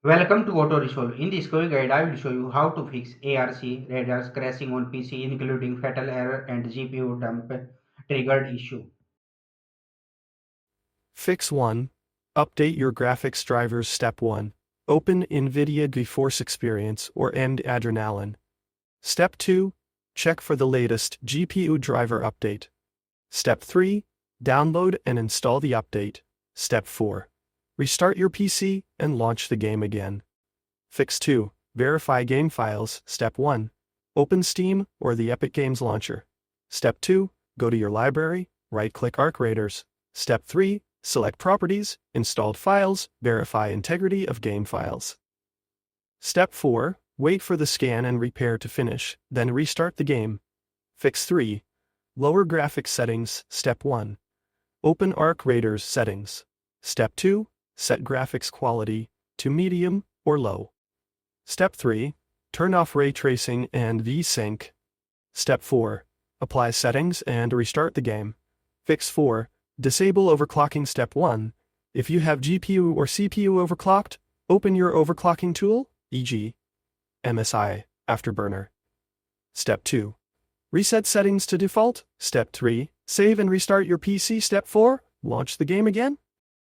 Welcome to Auto Resolve. In this quick guide, I will show you how to fix ARC radars crashing on PC, including fatal error and GPU dump triggered issue. Fix 1. Update your graphics drivers. Step 1. Open NVIDIA GeForce Experience or AMD Adrenalin. Step 2. Check for the latest GPU driver update. Step 3. Download and install the update. Step 4. Restart your PC and launch the game again. Fix 2. Verify game files. Step 1. Open Steam or the Epic Games Launcher. Step 2. Go to your library, right-click Arc Raiders. Step 3. Select Properties, Installed Files, verify integrity of game files. Step 4. Wait for the scan and repair to finish, then restart the game. Fix 3. Lower graphics settings. Step 1. Open Arc Raiders settings. Step 2. Set graphics quality to medium or low. Step 3. Turn off ray tracing and V-Sync. Step 4. Apply settings and restart the game. Fix 4. Disable overclocking. Step 1. If you have GPU or CPU overclocked, open your overclocking tool, e.g. MSI Afterburner. Step 2. Reset settings to default. Step 3. Save and restart your PC. Step 4. Launch the game again.